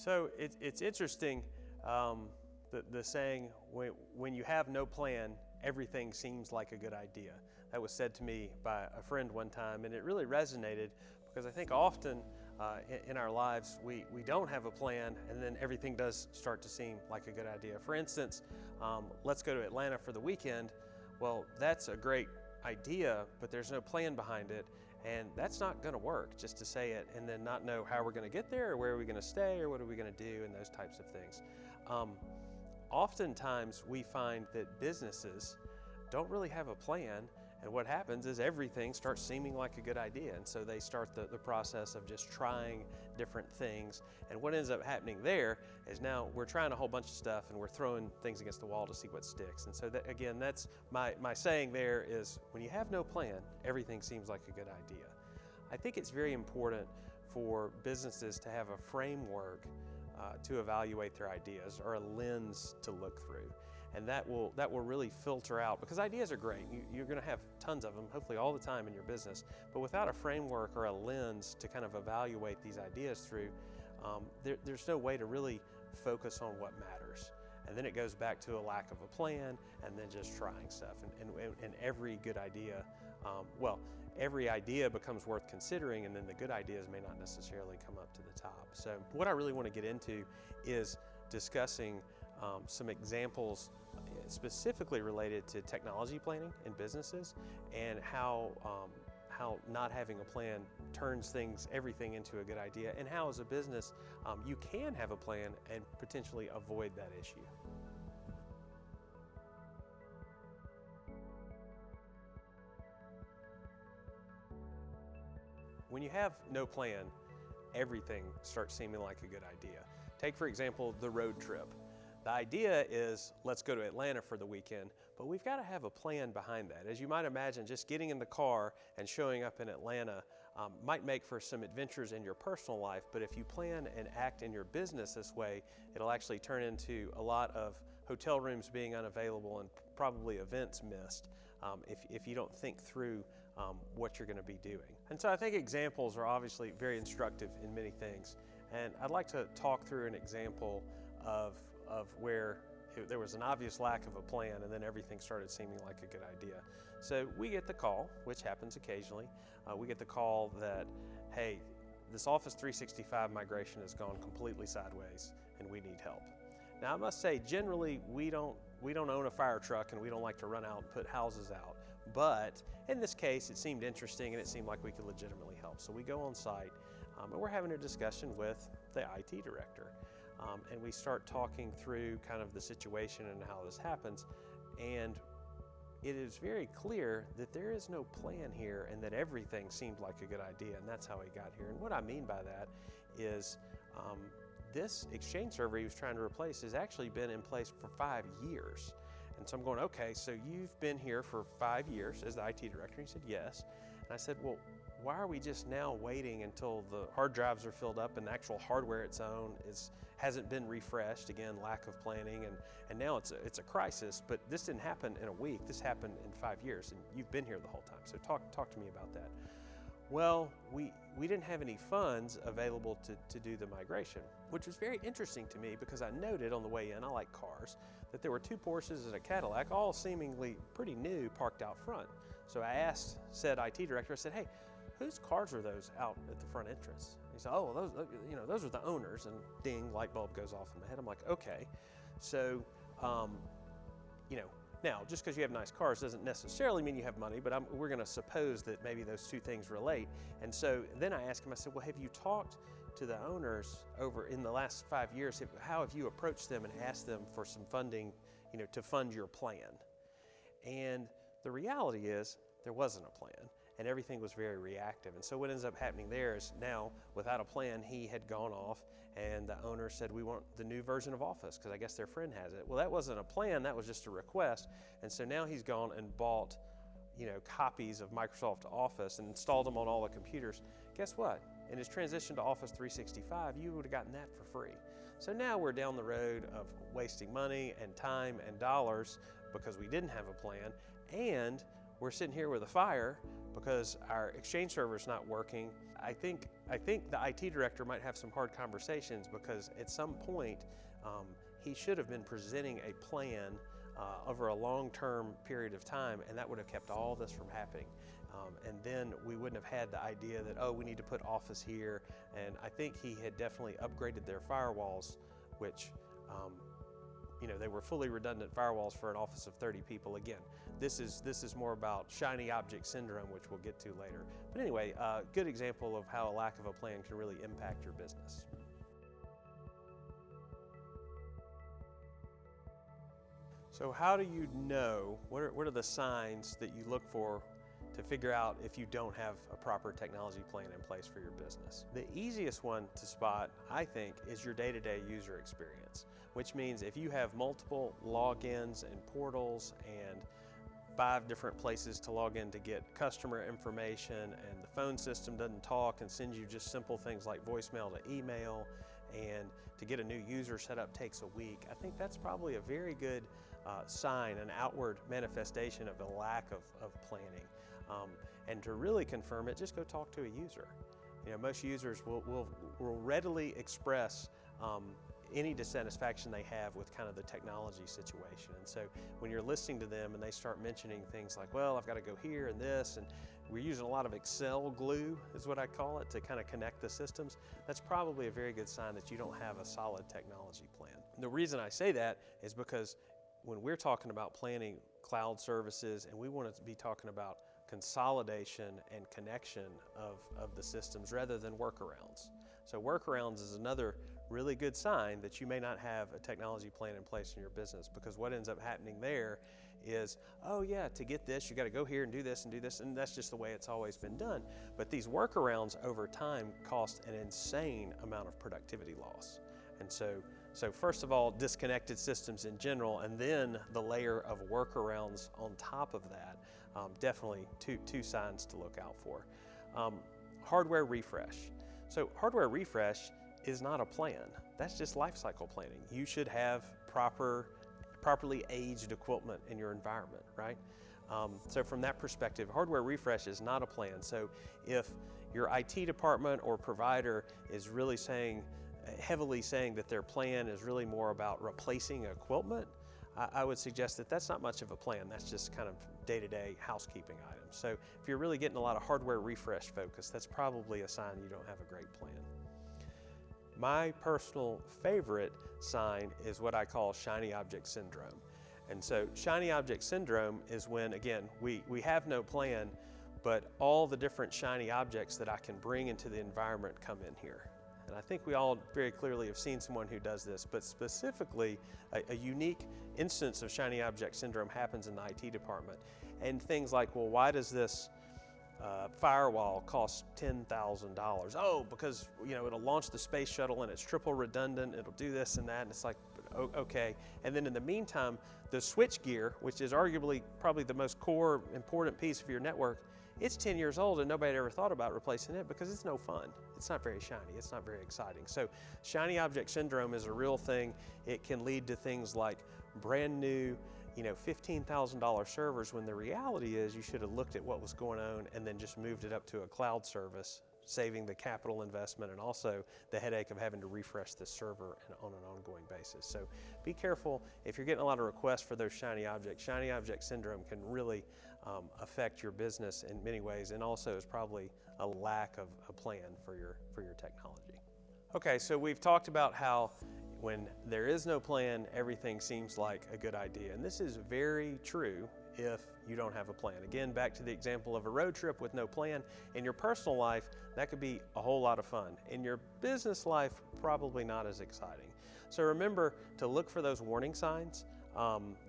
So it's interesting, the saying, when you have no plan, everything seems like a good idea. That was said to me by a friend one time, and it really resonated because I think often in our lives we don't have a plan, and then everything does start to seem like a good idea. For instance, let's go to Atlanta for the weekend. Well, that's a great idea, but there's no plan behind it, and that's not going to work, just to say it and then not know how we're going to get there, or where are we going to stay, or what are we going to do, and those types of things. Oftentimes we find that businesses don't really have a plan, and what happens is everything starts seeming like a good idea, and so they start the process of just trying different things, and what ends up happening there is now we're trying a whole bunch of stuff and we're throwing things against the wall to see what sticks. And so that, again, that's my saying there is, when you have no plan, everything seems like a good idea. I think it's very important for businesses to have a framework to evaluate their ideas, or a lens to look through, and that will really filter out, because ideas are great. You're going to have tons of them, hopefully all the time in your business, but without a framework or a lens to kind of evaluate these ideas through, there's no way to really focus on what matters. And then it goes back to a lack of a plan, and then just trying stuff. And every good idea, every idea becomes worth considering, and then the good ideas may not necessarily come up to the top. So what I really want to get into is discussing some examples specifically related to technology planning in businesses, and how not having a plan turns everything into a good idea, and how as a business you can have a plan and potentially avoid that issue. When you have no plan, everything starts seeming like a good idea. Take, for example, the road trip. The idea is, let's go to Atlanta for the weekend, but we've got to have a plan behind that. As you might imagine, just getting in the car and showing up in Atlanta might make for some adventures in your personal life, but if you plan and act in your business this way, it'll actually turn into a lot of hotel rooms being unavailable and probably events missed if you don't think through what you're going to be doing. And so I think examples are obviously very instructive in many things, and I'd like to talk through an example of where there was an obvious lack of a plan, and then everything started seeming like a good idea. So we get the call, which happens occasionally, we get the call that, hey, this Office 365 migration has gone completely sideways and we need help. Now I must say, generally we don't own a fire truck, and we don't like to run out and put houses out, but in this case it seemed interesting and it seemed like we could legitimately help. So we go on site and we're having a discussion with the IT director, and we start talking through kind of the situation and how this happens, and it is very clear that there is no plan here, and that everything seemed like a good idea, and that's how he got here. And what I mean by that is this Exchange server he was trying to replace has actually been in place for 5 years. And so I'm going, okay, so you've been here for 5 years as the IT director? And he said, yes. And I said, well, why are we just now waiting until the hard drives are filled up and the actual hardware its own hasn't been refreshed? Again, lack of planning, and now it's a crisis, but this didn't happen in a week, this happened in 5 years, and you've been here the whole time. So talk to me about that. Well, we didn't have any funds available to do the migration, which was very interesting to me, because I noted on the way in, I like cars, that there were 2 Porsches and a Cadillac, all seemingly pretty new, parked out front. So I asked said IT director, I said, hey, whose cars are those out at the front entrance? He said, oh, well, those are the owners, and ding, light bulb goes off in my head. I'm like, okay. So, now, just because you have nice cars doesn't necessarily mean you have money, but we're going to suppose that maybe those 2 things relate. And so then I asked him, I said, well, have you talked to the owners over in the last 5 years? How have you approached them and asked them for some funding, to fund your plan? And the reality is, there wasn't a plan, and everything was very reactive. And so what ends up happening there is, now without a plan, he had gone off, and the owner said, we want the new version of Office, because I guess their friend has it. Well, that wasn't a plan, that was just a request. And so now he's gone and bought copies of Microsoft Office and installed them on all the computers. Guess what? In his transition to Office 365, you would have gotten that for free. So now we're down the road of wasting money and time and dollars because we didn't have a plan, and we're sitting here with a fire because our Exchange server is not working. I think the IT director might have some hard conversations, because at some point he should have been presenting a plan over a long-term period of time, and that would have kept all this from happening. And then we wouldn't have had the idea that, oh, we need to put Office here. And I think he had definitely upgraded their firewalls, which they were fully redundant firewalls for an office of 30 people. Again, this is more about shiny object syndrome, which we'll get to later. But anyway, good example of how a lack of a plan can really impact your business. So how do you know, what are the signs that you look for to figure out if you don't have a proper technology plan in place for your business? The easiest one to spot, I think, is your day-to-day user experience, which means if you have multiple logins and portals and 5 different places to log in to get customer information, and the phone system doesn't talk and sends you just simple things like voicemail to email, and to get a new user set up takes a week, I think that's probably a very good sign, an outward manifestation of a lack of planning. And to really confirm it, just go talk to a user. Most users will readily express any dissatisfaction they have with kind of the technology situation. And so when you're listening to them and they start mentioning things like, well, I've got to go here and this, and we're using a lot of Excel glue, is what I call it, to kind of connect the systems, that's probably a very good sign that you don't have a solid technology plan. The reason I say that is because when we're talking about planning cloud services, and we want to be talking about consolidation and connection of the systems rather than workarounds. So workarounds is another really good sign that you may not have a technology plan in place in your business, because what ends up happening there is, oh yeah, to get this, you got to go here and do this, and that's just the way it's always been done. But these workarounds over time cost an insane amount of productivity loss. And so first of all, disconnected systems in general, and then the layer of workarounds on top of that, definitely two signs to look out for. Hardware refresh. So hardware refresh is not a plan. That's just life cycle planning. You should have properly aged equipment in your environment, right? So from that perspective, hardware refresh is not a plan. So if your IT department or provider is really heavily saying that their plan is really more about replacing equipment, I would suggest that that's not much of a plan. That's just kind of day-to-day housekeeping items. So if you're really getting a lot of hardware refresh focus, that's probably a sign you don't have a great plan. My personal favorite sign is what I call shiny object syndrome. And so shiny object syndrome is when, again, we have no plan, but all the different shiny objects that I can bring into the environment come in here. And I think we all very clearly have seen someone who does this, but specifically a unique instance of shiny object syndrome happens in the IT department. And things like, well, why does this firewall cost $10,000? Oh, because it'll launch the space shuttle and it's triple redundant, it'll do this and that, and it's like, okay. And then in the meantime, the switch gear, which is arguably probably the most core important piece of your network, it's 10 years old and nobody ever thought about replacing it because it's no fun. It's not very shiny, it's not very exciting. So shiny object syndrome is a real thing. It can lead to things like brand new, $15,000 servers, when the reality is you should have looked at what was going on and then just moved it up to a cloud service, saving the capital investment and also the headache of having to refresh this server on an ongoing basis. So be careful if you're getting a lot of requests for those shiny objects. Shiny object syndrome can really affect your business in many ways, and also is probably a lack of a plan for your technology. Okay, so we've talked about how when there is no plan, everything seems like a good idea. And this is very true if you don't have a plan. Again, back to the example of a road trip with no plan. In your personal life, that could be a whole lot of fun. In your business life, probably not as exciting. So remember to look for those warning signs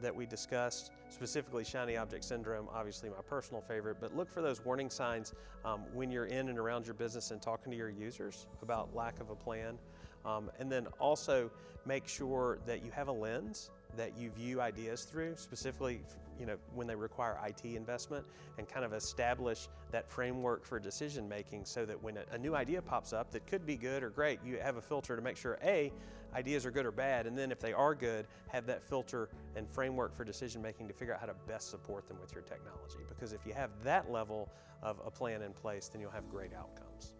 that we discussed, specifically shiny object syndrome, obviously my personal favorite, but look for those warning signs when you're in and around your business and talking to your users about lack of a plan. And then also make sure that you have a lens that you view ideas through, specifically when they require IT investment, and kind of establish that framework for decision making so that when a new idea pops up that could be good or great, you have a filter to make sure ideas are good or bad, and then if they are good, have that filter and framework for decision making to figure out how to best support them with your technology. Because if you have that level of a plan in place, then you'll have great outcomes.